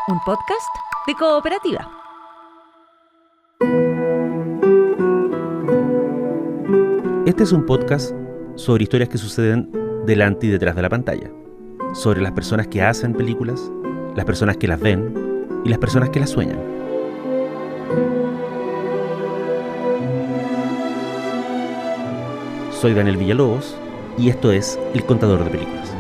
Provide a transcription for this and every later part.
un podcast de Cooperativa. Este es un podcast sobre historias que suceden delante y detrás de la pantalla, sobre las personas que hacen películas, las personas que las ven y las personas que las sueñan. Soy Daniel Villalobos y esto es El Contador de Películas.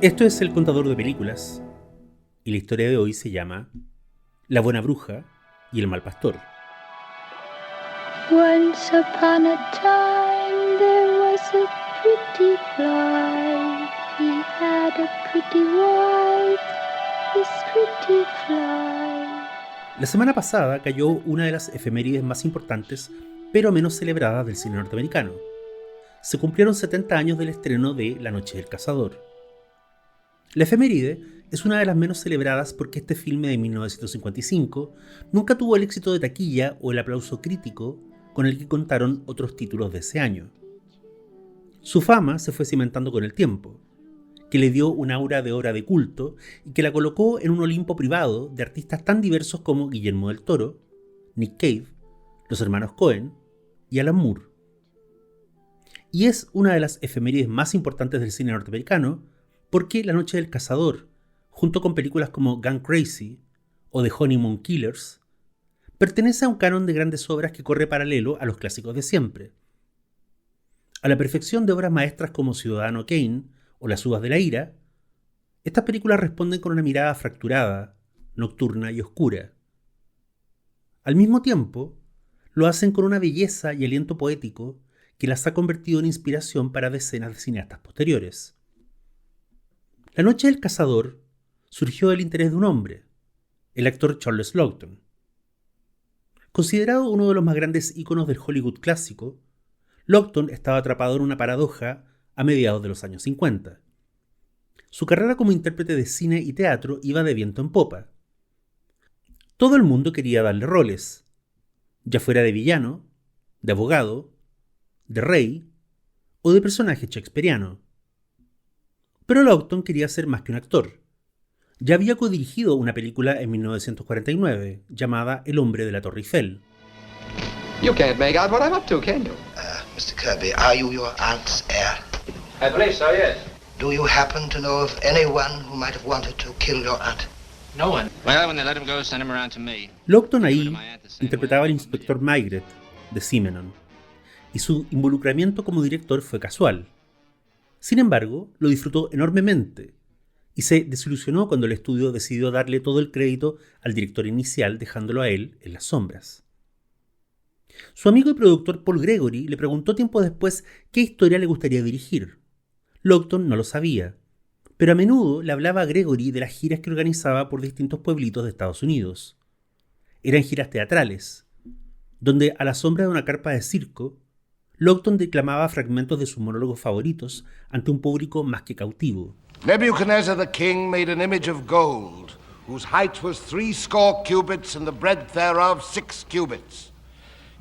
Esto es El Contador de Películas y la historia de hoy se llama La Buena Bruja y el Mal Pastor. Once upon a time there was a pretty fly. He had a pretty wife, this pretty fly. La semana pasada cayó una de las efemérides más importantes, pero menos celebradas del cine norteamericano. Se cumplieron 70 años del estreno de La Noche del Cazador. La efeméride es una de las menos celebradas porque este filme de 1955 nunca tuvo el éxito de taquilla o el aplauso crítico con el que contaron otros títulos de ese año. Su fama se fue cimentando con el tiempo, que le dio un aura de obra de culto y que la colocó en un Olimpo privado de artistas tan diversos como Guillermo del Toro, Nick Cave, los hermanos Coen y Alan Moore. Y es una de las efemérides más importantes del cine norteamericano porque La Noche del Cazador, junto con películas como Gone Crazy o The Honeymoon Killers, pertenece a un canon de grandes obras que corre paralelo a los clásicos de siempre. A la perfección de obras maestras como Ciudadano Kane o Las Uvas de la Ira, estas películas responden con una mirada fracturada, nocturna y oscura. Al mismo tiempo, lo hacen con una belleza y aliento poético que las ha convertido en inspiración para decenas de cineastas posteriores. La Noche del Cazador surgió del interés de un hombre, el actor Charles Laughton. Considerado uno de los más grandes íconos del Hollywood clásico, Laughton estaba atrapado en una paradoja a mediados de los años 50. Su carrera como intérprete de cine y teatro iba de viento en popa. Todo el mundo quería darle roles, ya fuera de villano, de abogado, de rey o de personaje shakespeariano. Pero Laughton quería ser más que un actor. Ya había codirigido una película en 1949 llamada El hombre de la Torre Eiffel. You can't make out what I'm up to, can you? Mr. Kirby, are you your aunt's heir? I believe so, yes. Do you happen to know of anyone who might have wanted to kill your aunt? No one. Well, when they let him go, send him around to me. Laughton ahí interpretaba al inspector Maigret de Simenon, y su involucramiento como director fue casual. Sin embargo, lo disfrutó enormemente y se desilusionó cuando el estudio decidió darle todo el crédito al director inicial, dejándolo a él en las sombras. Su amigo y productor Paul Gregory le preguntó tiempo después qué historia le gustaría dirigir. Laughton no lo sabía, pero a menudo le hablaba a Gregory de las giras que organizaba por distintos pueblitos de Estados Unidos. Eran giras teatrales, donde a la sombra de una carpa de circo, Laughton declamaba fragmentos de sus monólogos favoritos ante un público más que cautivo. Nebuchadnezzar the king made an image of gold, whose height was 60 cubits and the breadth thereof 6 cubits.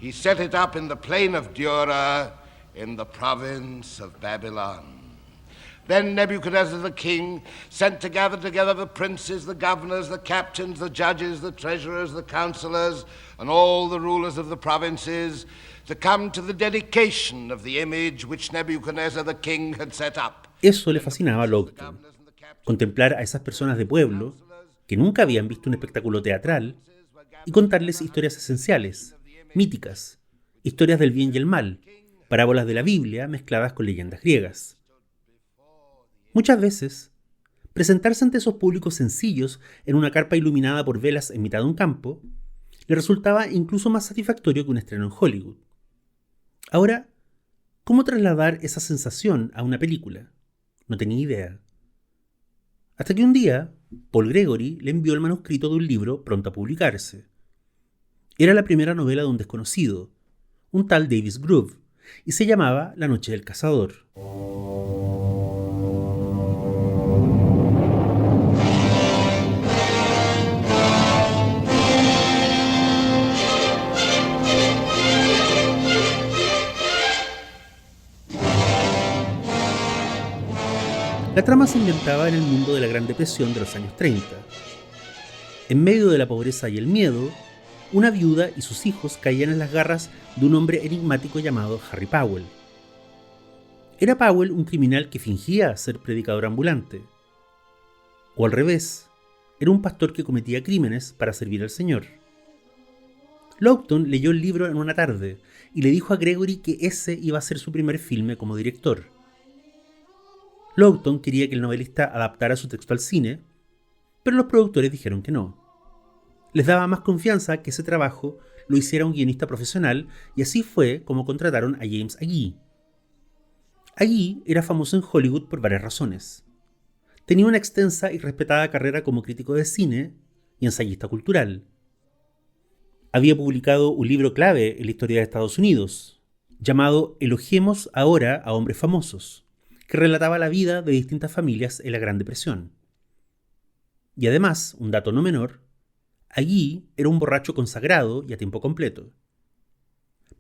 He set it up in the plain of Dura, in the province of Babylon. Then Nebuchadnezzar the king sent to gather together the princes, the governors, the captains, the judges, the treasurers, the counselors, and all the rulers of the provinces, to come to the dedication of the image which Nebuchadnezzar the king had set up. Eso le fascinaba a Laughton, contemplar a esas personas de pueblo que nunca habían visto un espectáculo teatral y contarles historias esenciales, míticas, historias del bien y el mal, parábolas de la Biblia mezcladas con leyendas griegas. Muchas veces, presentarse ante esos públicos sencillos en una carpa iluminada por velas en mitad de un campo le resultaba incluso más satisfactorio que un estreno en Hollywood. Ahora, ¿cómo trasladar esa sensación a una película? No tenía idea. Hasta que un día, Paul Gregory le envió el manuscrito de un libro pronto a publicarse. Era la primera novela de un desconocido, un tal Davis Groove, y se llamaba La Noche del Cazador. La trama se ambientaba en el mundo de la Gran Depresión de los años 30. En medio de la pobreza y el miedo, una viuda y sus hijos caían en las garras de un hombre enigmático llamado Harry Powell. ¿Era Powell un criminal que fingía ser predicador ambulante? O al revés, era un pastor que cometía crímenes para servir al Señor. Lawton leyó el libro en una tarde y le dijo a Gregory que ese iba a ser su primer filme como director. Lawton quería que el novelista adaptara su texto al cine, pero los productores dijeron que no. Les daba más confianza que ese trabajo lo hiciera un guionista profesional, y así fue como contrataron a James Agee. Agee era famoso en Hollywood por varias razones. Tenía una extensa y respetada carrera como crítico de cine y ensayista cultural. Había publicado un libro clave en la historia de Estados Unidos, llamado Elogiemos ahora a hombres famosos, que relataba la vida de distintas familias en la Gran Depresión. Y además, un dato no menor, Agee era un borracho consagrado y a tiempo completo.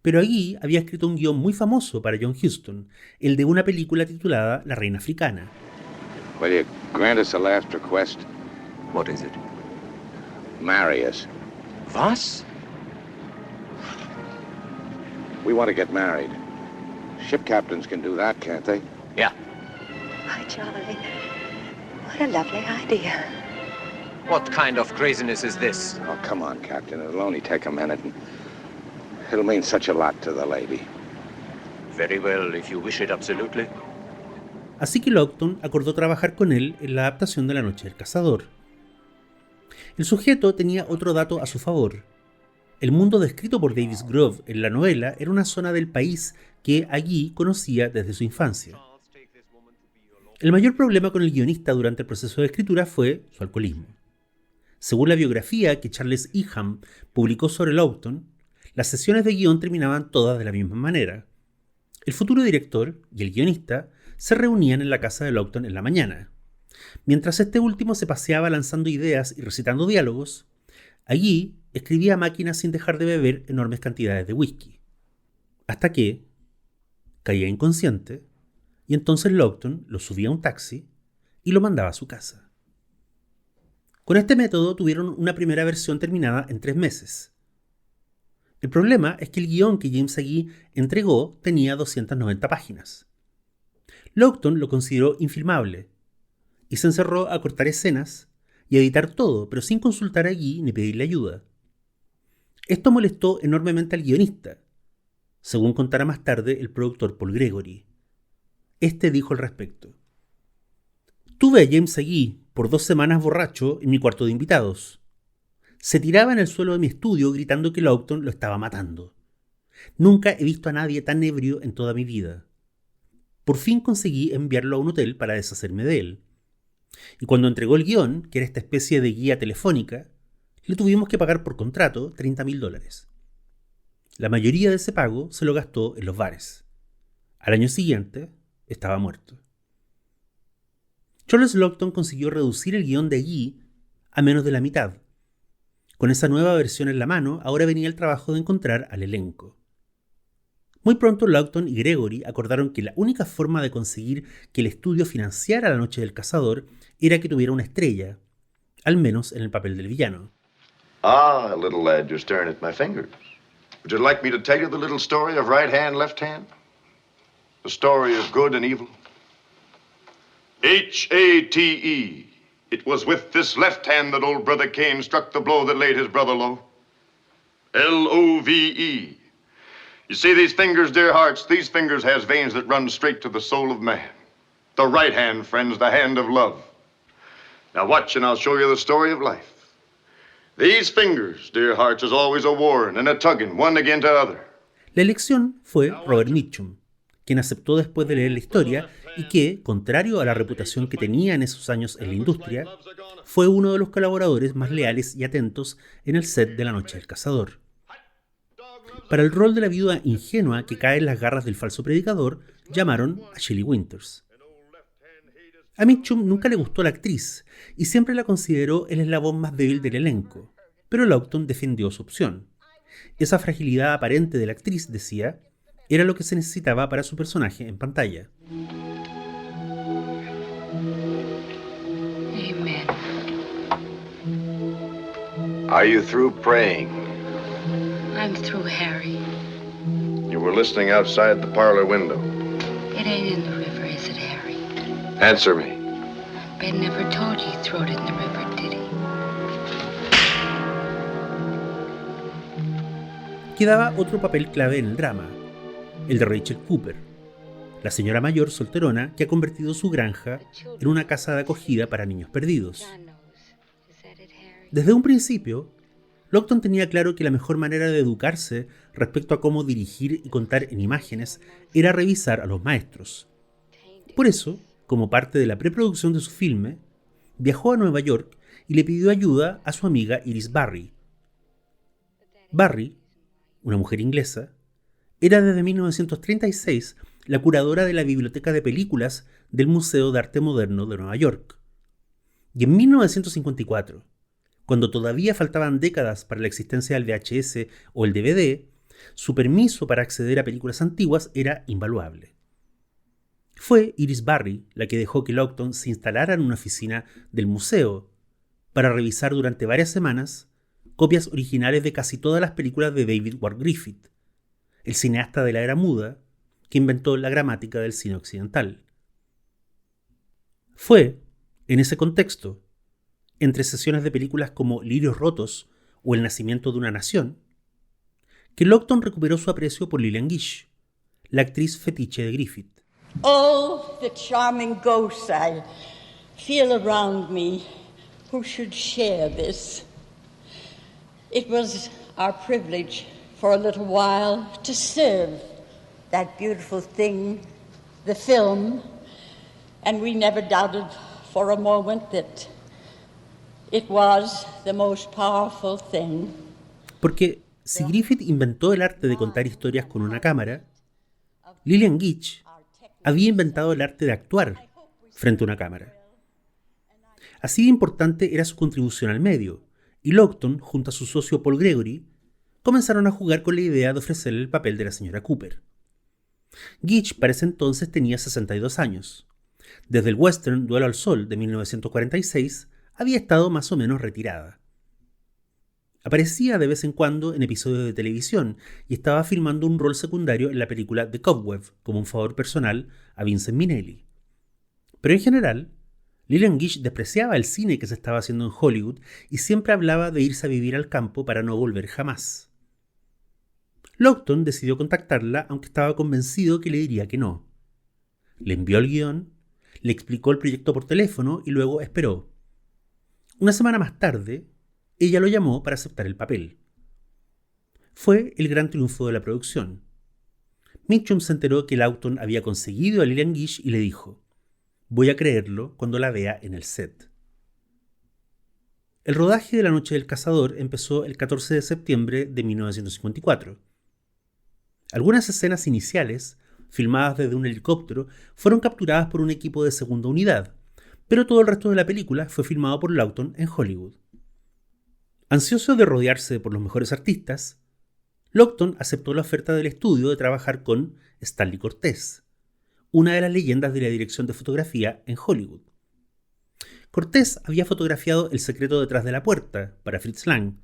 Pero Agee había escrito un guión muy famoso para John Huston, el de una película titulada La Reina Africana. Will you grant us a last request? What is it? Marry us. Was? We want to get married. Ship captains can do that, can't they? Yeah. Why, Charlie, what a lovely idea. What kind of craziness is this? Oh, come on, Captain. It'll only take a minute, and it'll mean such a lot to the lady. Very well, if you wish it absolutely. Así que Lawton acordó trabajar con él en la adaptación de La Noche del Cazador. El sujeto tenía otro dato a su favor. El mundo descrito por Davis Grove en la novela era una zona del país que Agee conocía desde su infancia. El mayor problema con el guionista durante el proceso de escritura fue su alcoholismo. Según la biografía que Charles Eham publicó sobre Lawton, las sesiones de guión terminaban todas de la misma manera. El futuro director y el guionista se reunían en la casa de Lawton en la mañana. Mientras este último se paseaba lanzando ideas y recitando diálogos, Agee escribía a máquina sin dejar de beber enormes cantidades de whisky. Hasta que caía inconsciente, y entonces Lawton lo subía a un taxi y lo mandaba a su casa. Con este método tuvieron una primera versión terminada en 3 meses. El problema es que el guión que James Agee entregó tenía 290 páginas. Lawton lo consideró infilmable y se encerró a cortar escenas y a editar todo, pero sin consultar a Agee ni pedirle ayuda. Esto molestó enormemente al guionista, según contara más tarde el productor Paul Gregory. Este dijo al respecto: tuve a James Agee por 2 semanas borracho en mi cuarto de invitados. Se tiraba en el suelo de mi estudio gritando que Lawton lo estaba matando. Nunca he visto a nadie tan ebrio en toda mi vida. Por fin conseguí enviarlo a un hotel para deshacerme de él. Y cuando entregó el guión, que era esta especie de guía telefónica, le tuvimos que pagar por contrato $30,000. La mayoría de ese pago se lo gastó en los bares. Al año siguiente, estaba muerto. Charles Lawton consiguió reducir el guión de Agee a menos de la mitad. Con esa nueva versión en la mano, ahora venía el trabajo de encontrar al elenco. Muy pronto Lawton y Gregory acordaron que la única forma de conseguir que el estudio financiara La Noche del Cazador era que tuviera una estrella, al menos en el papel del villano. Ah, little lad, you're staring at my finger. Would you like me to tell you the little story of right hand, left hand? The story of good and evil? H-A-T-E. It was with this left hand that old brother Cain struck the blow that laid his brother low. L-O-V-E. You see these fingers, dear hearts? These fingers has veins that run straight to the soul of man. The right hand, friends, the hand of love. Now watch and I'll show you the story of life. These fingers, dear hearts, is always a warring and a tugging one against the other. La elección fue Robert Mitchum, quien aceptó después de leer la historia y que, contrario a la reputación que tenía en esos años en la industria, fue uno de los colaboradores más leales y atentos en el set de La Noche del Cazador. Para el rol de la viuda ingenua que cae en las garras del falso predicador, llamaron a Shelley Winters. A Mitchum nunca le gustó la actriz y siempre la consideró el eslabón más débil del elenco, pero Lawton defendió su opción. Esa fragilidad aparente de la actriz, decía, era lo que se necesitaba para su personaje en pantalla. Are you through praying? I'm through, Harry. You were listening outside the parlor window. It ain't in the river, is it, Harry? Answer me. Ben never told you he throwed it in the river, did he? Quedaba otro papel clave en el drama, el de Rachel Cooper, la señora mayor solterona que ha convertido su granja en una casa de acogida para niños perdidos. Desde un principio, Lockhton tenía claro que la mejor manera de educarse respecto a cómo dirigir y contar en imágenes era revisar a los maestros. Por eso, como parte de la preproducción de su filme, viajó a Nueva York y le pidió ayuda a su amiga Iris Barry. Barry, una mujer inglesa, era desde 1936 la curadora de la Biblioteca de Películas del Museo de Arte Moderno de Nueva York. Y en 1954, cuando todavía faltaban décadas para la existencia del VHS o el DVD, su permiso para acceder a películas antiguas era invaluable. Fue Iris Barry la que dejó que Lockhton se instalara en una oficina del museo para revisar durante varias semanas copias originales de casi todas las películas de David Ward Griffith, el cineasta de la era muda que inventó la gramática del cine occidental. Fue, en ese contexto, entre sesiones de películas como Lirios Rotos o El nacimiento de una nación, que Lockhton recuperó su aprecio por Lillian Gish, la actriz fetiche de Griffith. Oh, the charming ghosts I feel around me who should share this. It was our privilege for a little while to serve that beautiful thing, the film, and we never doubted for a moment that it was the most powerful thing. Porque si Griffith inventó el arte de contar historias con una cámara, Lillian Gish había inventado el arte de actuar frente a una cámara. Así de importante era su contribución al medio, y Lockhton, junto a su socio Paul Gregory, comenzaron a jugar con la idea de ofrecerle el papel de la señora Cooper. Gish para ese entonces tenía 62 años. Desde el western Duelo al Sol de 1946 había estado más o menos retirada. Aparecía de vez en cuando en episodios de televisión y estaba filmando un rol secundario en la película The Cobweb como un favor personal a Vincent Minnelli. Pero en general, Lillian Gish despreciaba el cine que se estaba haciendo en Hollywood y siempre hablaba de irse a vivir al campo para no volver jamás. Lockhton decidió contactarla aunque estaba convencido que le diría que no. Le envió el guión, le explicó el proyecto por teléfono y luego esperó. Una semana más tarde, ella lo llamó para aceptar el papel. Fue el gran triunfo de la producción. Mitchum se enteró que Lockhton había conseguido a Lillian Gish y le dijo: «Voy a creerlo cuando la vea en el set». El rodaje de La Noche del Cazador empezó el 14 de septiembre de 1954. Algunas escenas iniciales, filmadas desde un helicóptero, fueron capturadas por un equipo de segunda unidad, pero todo el resto de la película fue filmado por Lockhton en Hollywood. Ansioso de rodearse por los mejores artistas, Lockhton aceptó la oferta del estudio de trabajar con Stanley Cortés, una de las leyendas de la dirección de fotografía en Hollywood. Cortés había fotografiado El secreto detrás de la puerta para Fritz Lang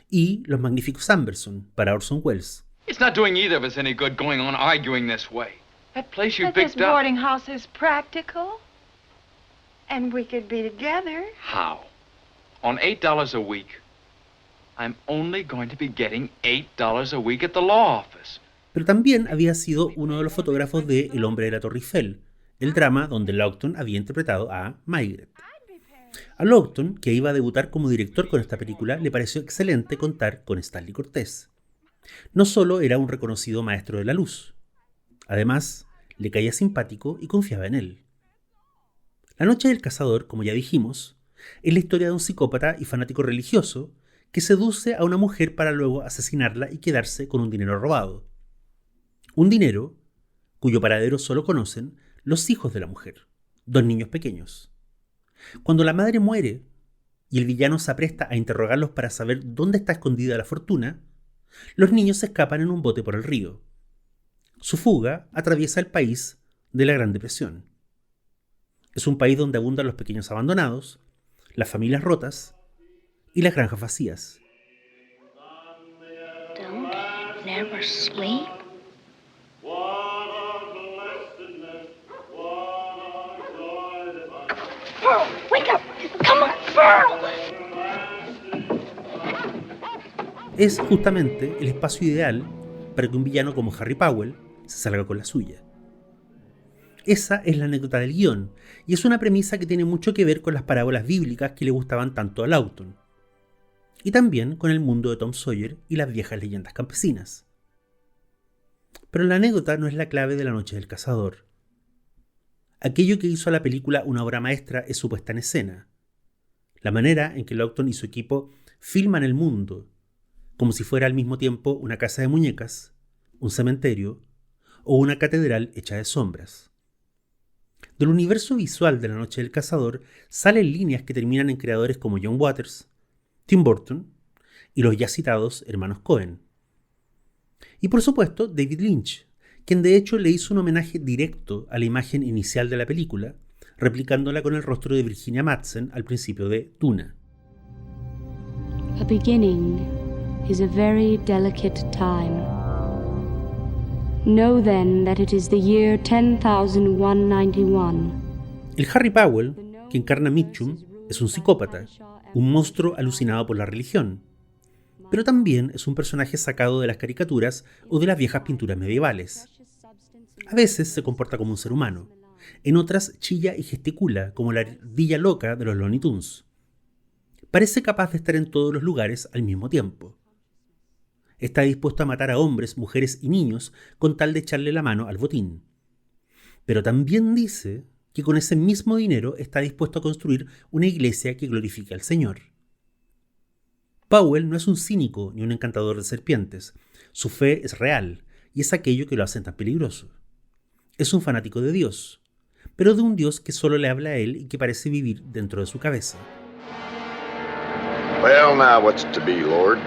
y Los magníficos Amberson para Orson Welles. It's not doing either of us any good going on arguing this way. That place you But picked this up. boarding house is practical. And we could be together. How? On $8 a week. I'm only going to be getting $8 a week at the law office. Pero también había sido uno de los fotógrafos de El hombre de la Torre Eiffel, el drama donde Lockhton había interpretado a Maigret. A Lockhton, que iba a debutar como director con esta película, le pareció excelente contar con Stanley Cortés. No solo era un reconocido maestro de la luz, además le caía simpático y confiaba en él. La Noche del Cazador, como ya dijimos, es la historia de un psicópata y fanático religioso que seduce a una mujer para luego asesinarla y quedarse con un dinero robado. Un dinero cuyo paradero solo conocen los hijos de la mujer, 2 niños pequeños. Cuando la madre muere y el villano se apresta a interrogarlos para saber dónde está escondida la fortuna, los niños se escapan en un bote por el río. Su fuga atraviesa el país de la Gran Depresión. Es un país donde abundan los pequeños abandonados, las familias rotas y las granjas vacías. don't never sleep? Pearl, wake up! Come on, Pearl! Es justamente el espacio ideal para que un villano como Harry Powell se salga con la suya. Esa es la anécdota del guión, y es una premisa que tiene mucho que ver con las parábolas bíblicas que le gustaban tanto a Lawton, y también con el mundo de Tom Sawyer y las viejas leyendas campesinas. Pero la anécdota no es la clave de La Noche del Cazador. Aquello que hizo a la película una obra maestra es su puesta en escena. La manera en que Lawton y su equipo filman el mundo, como si fuera al mismo tiempo una casa de muñecas, un cementerio o una catedral hecha de sombras. Del universo visual de La Noche del Cazador salen líneas que terminan en creadores como John Waters, Tim Burton y los ya citados hermanos Coen. Y por supuesto David Lynch, quien de hecho le hizo un homenaje directo a la imagen inicial de la película, replicándola con el rostro de Virginia Madsen al principio de Tuna. A beginning is a very delicate time. Know then that it is the year 10,191. El Harry Powell, que encarna Mitchum, es un psicópata, un monstruo alucinado por la religión, pero también es un personaje sacado de las caricaturas o de las viejas pinturas medievales. A veces se comporta como un ser humano, en otras chilla y gesticula como la ardilla loca de los Looney Tunes. Parece capaz de estar en todos los lugares al mismo tiempo. Está dispuesto a matar a hombres, mujeres y niños con tal de echarle la mano al botín. Pero también dice que con ese mismo dinero está dispuesto a construir una iglesia que glorifique al Señor. Powell no es un cínico ni un encantador de serpientes. Su fe es real y es aquello que lo hace tan peligroso. Es un fanático de Dios, pero de un Dios que solo le habla a él y que parece vivir dentro de su cabeza. Well, now what's it to be, Lord?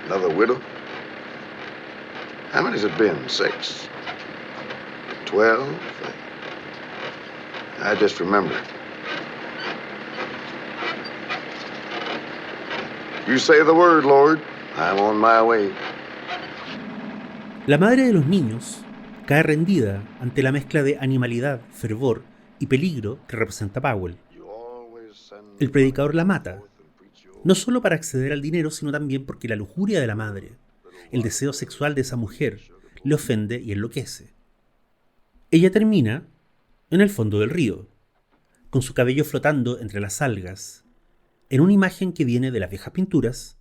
Another widow? How many's it been? 6? 12? I just remember. You say the word, Lord. I'm on my way. La madre de los niños cae rendida ante la mezcla de animalidad, fervor y peligro que representa Powell. El predicador la mata, no solo para acceder al dinero, sino también porque la lujuria de la madre, el deseo sexual de esa mujer, le ofende y enloquece. Ella termina en el fondo del río, con su cabello flotando entre las algas, en una imagen que viene de las viejas pinturas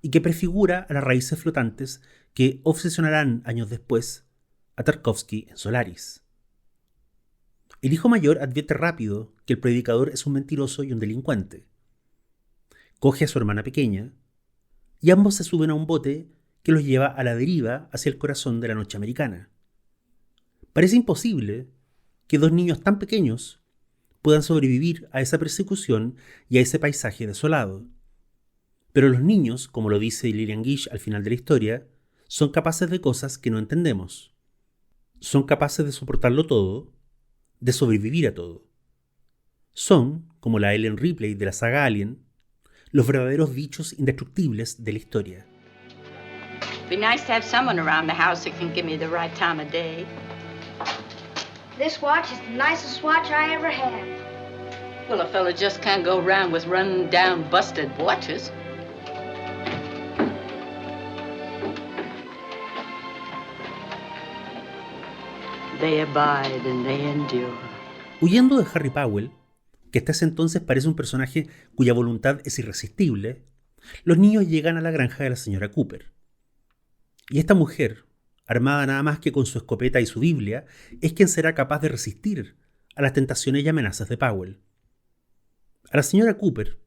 y que prefigura a las raíces flotantes que obsesionarán años después a Tarkovsky en Solaris. El hijo mayor advierte rápido que el predicador es un mentiroso y un delincuente. Coge a su hermana pequeña y ambos se suben a un bote que los lleva a la deriva hacia el corazón de la noche americana. Parece imposible que dos niños tan pequeños puedan sobrevivir a esa persecución y a ese paisaje desolado. Pero los niños, como lo dice Lillian Gish al final de la historia, son capaces de cosas que no entendemos. Son capaces de soportarlo todo, de sobrevivir a todo. Son, como la Ellen Ripley de la saga Alien, los verdaderos bichos indestructibles de la historia. Be nice to have someone around the house that can give me the right time of day. This watch is the nicest watch I ever had. Well, a fella just can't go around with run down, busted watches. They abide and they endure. Huyendo de Harry Powell, que hasta ese entonces parece un personaje cuya voluntad es irresistible, los niños llegan a la granja de la señora Cooper. Y esta mujer, armada nada más que con su escopeta y su Biblia, es quien será capaz de resistir a las tentaciones y amenazas de Powell. A la señora Cooper,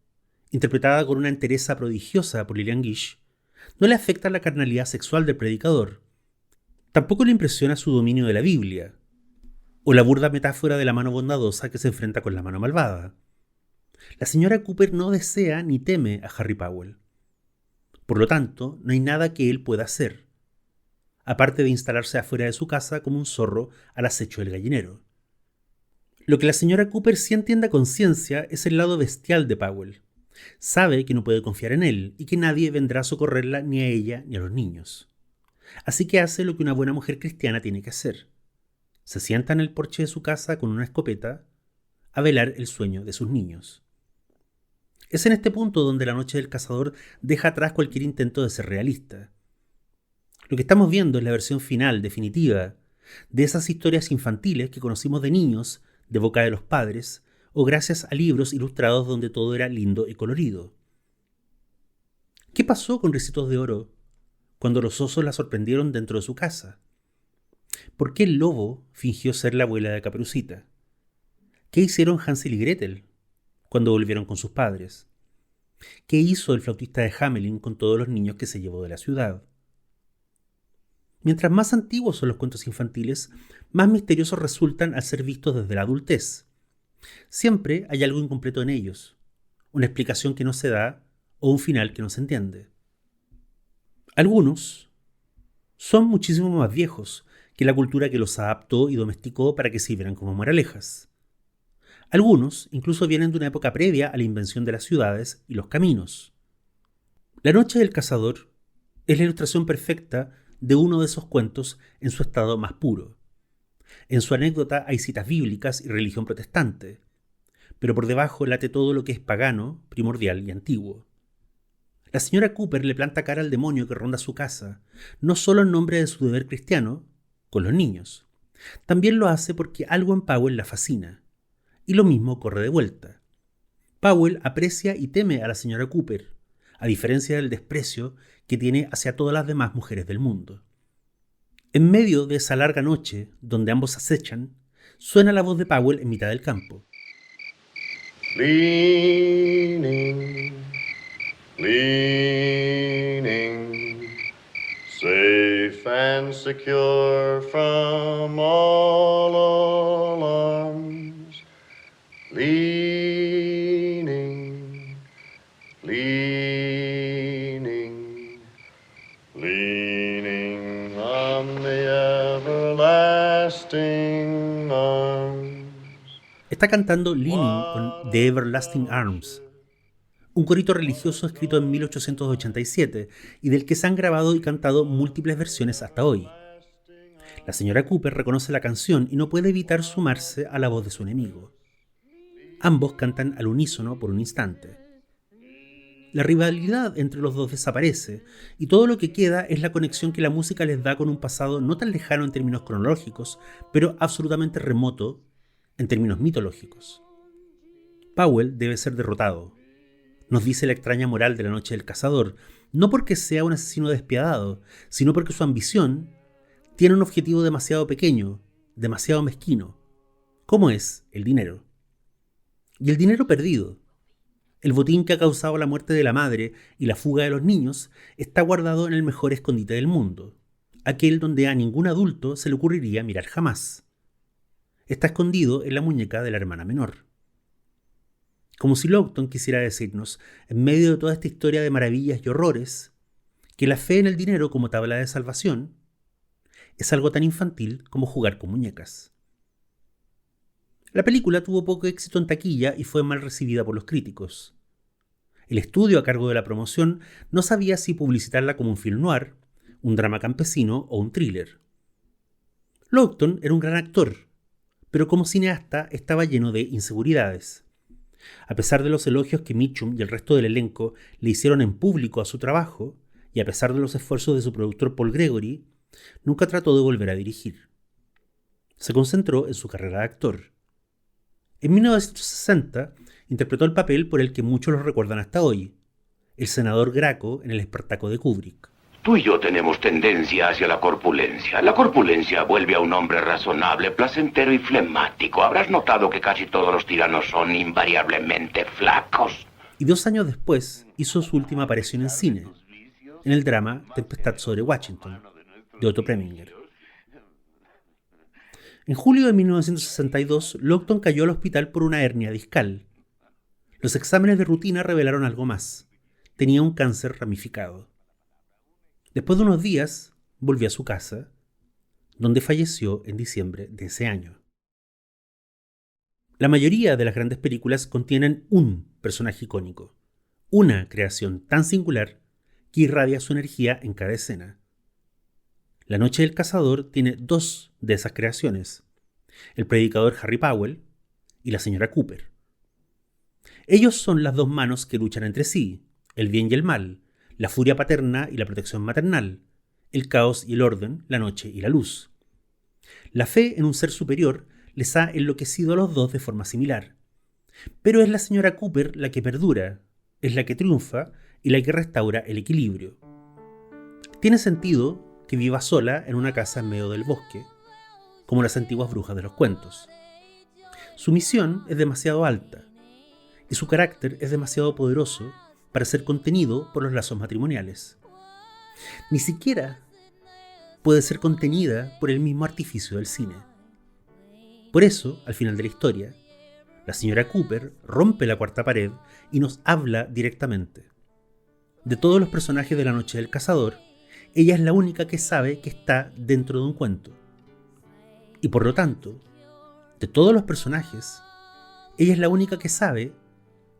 interpretada con una entereza prodigiosa por Lillian Gish, no le afecta la carnalidad sexual del predicador. Tampoco le impresiona su dominio de la Biblia, o la burda metáfora de la mano bondadosa que se enfrenta con la mano malvada. La señora Cooper no desea ni teme a Harry Powell. Por lo tanto, no hay nada que él pueda hacer, aparte de instalarse afuera de su casa como un zorro al acecho del gallinero. Lo que la señora Cooper sí entiende a conciencia es el lado bestial de Powell, Sabe que no puede confiar en él y que nadie vendrá a socorrerla ni a ella ni a los niños. Así que hace lo que una buena mujer cristiana tiene que hacer. Se sienta en el porche de su casa con una escopeta a velar el sueño de sus niños. Es en este punto donde La noche del cazador deja atrás cualquier intento de ser realista. Lo que estamos viendo es la versión final, definitiva, de esas historias infantiles que conocimos de niños, de boca de los padres, o gracias a libros ilustrados donde todo era lindo y colorido. ¿Qué pasó con Ricitos de Oro cuando los osos la sorprendieron dentro de su casa? ¿Por qué el lobo fingió ser la abuela de Caperucita? ¿Qué hicieron Hansel y Gretel cuando volvieron con sus padres? ¿Qué hizo el flautista de Hamelin con todos los niños que se llevó de la ciudad? Mientras más antiguos son los cuentos infantiles, más misteriosos resultan al ser vistos desde la adultez. Siempre hay algo incompleto en ellos, una explicación que no se da o un final que no se entiende. Algunos son muchísimo más viejos que la cultura que los adaptó y domesticó para que sirvieran como moralejas. Algunos incluso vienen de una época previa a la invención de las ciudades y los caminos. La noche del cazador es la ilustración perfecta de uno de esos cuentos en su estado más puro. En su anécdota hay citas bíblicas y religión protestante, pero por debajo late todo lo que es pagano, primordial y antiguo. La señora Cooper le planta cara al demonio que ronda su casa, no solo en nombre de su deber cristiano con los niños. También lo hace porque algo en Powell la fascina, y lo mismo corre de vuelta. Powell aprecia y teme a la señora Cooper, a diferencia del desprecio que tiene hacia todas las demás mujeres del mundo. En medio de esa larga noche, donde ambos acechan, suena la voz de Powell en mitad del campo. Leaning, leaning, safe and secure from all alarms. Leaning, leaning, leaning on the everlasting arms. Está cantando Leaning con The Everlasting Arms, un corito religioso escrito en 1887 y del que se han grabado y cantado múltiples versiones hasta hoy. La señora Cooper reconoce la canción y no puede evitar sumarse a la voz de su enemigo. Ambos cantan al unísono por un instante. La rivalidad entre los dos desaparece y todo lo que queda es la conexión que la música les da con un pasado no tan lejano en términos cronológicos, pero absolutamente remoto en términos mitológicos. Powell debe ser derrotado, nos dice la extraña moral de La noche del cazador, no porque sea un asesino despiadado, sino porque su ambición tiene un objetivo demasiado pequeño, demasiado mezquino, como es el dinero. Y el dinero perdido, el botín que ha causado la muerte de la madre y la fuga de los niños, está guardado en el mejor escondite del mundo, aquel donde a ningún adulto se le ocurriría mirar jamás. Está escondido en la muñeca de la hermana menor. Como si Longton quisiera decirnos, en medio de toda esta historia de maravillas y horrores, que la fe en el dinero como tabla de salvación es algo tan infantil como jugar con muñecas. La película tuvo poco éxito en taquilla y fue mal recibida por los críticos. El estudio a cargo de la promoción no sabía si publicitarla como un film noir, un drama campesino o un thriller. Longton era un gran actor, pero como cineasta estaba lleno de inseguridades. A pesar de los elogios que Mitchum y el resto del elenco le hicieron en público a su trabajo, y a pesar de los esfuerzos de su productor Paul Gregory, nunca trató de volver a dirigir. Se concentró en su carrera de actor. En 1960 interpretó el papel por el que muchos lo recuerdan hasta hoy, el senador Graco en El Espartaco de Kubrick. Tú y yo tenemos tendencia hacia la corpulencia. La corpulencia vuelve a un hombre razonable, placentero y flemático. Habrás notado que casi todos los tiranos son invariablemente flacos. Y 2 años después hizo su última aparición en cine, en el drama Tempestad sobre Washington, de Otto Preminger. En julio de 1962, Longton cayó al hospital por una hernia discal. Los exámenes de rutina revelaron algo más. Tenía un cáncer ramificado. Después de unos días, volvió a su casa, donde falleció en diciembre de ese año. La mayoría de las grandes películas contienen un personaje icónico, Una creación tan singular que irradia su energía en cada escena. La Noche del Cazador tiene dos de esas creaciones, el predicador Harry Powell y la señora Cooper. Ellos son las dos manos que luchan entre sí, el bien y el mal, la furia paterna y la protección maternal, el caos y el orden, la noche y la luz. La fe en un ser superior les ha enloquecido a los dos de forma similar. Pero es la señora Cooper la que perdura, es la que triunfa y la que restaura el equilibrio. Tiene sentido que viva sola en una casa en medio del bosque, como las antiguas brujas de los cuentos. Su misión es demasiado alta, y su carácter es demasiado poderoso para ser contenido por los lazos matrimoniales. Ni siquiera puede ser contenida por el mismo artificio del cine. Por eso, al final de la historia, la señora Cooper rompe la cuarta pared y nos habla directamente. De todos los personajes de La Noche del Cazador, ella es la única que sabe que está dentro de un cuento. Y por lo tanto, de todos los personajes, ella es la única que sabe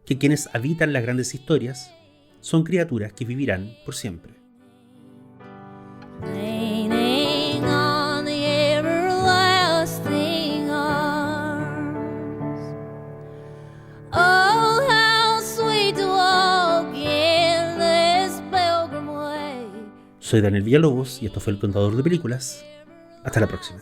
que quienes habitan las grandes historias son criaturas que vivirán por siempre. Soy Daniel Villalobos y esto fue El Contador de Películas. Hasta la próxima.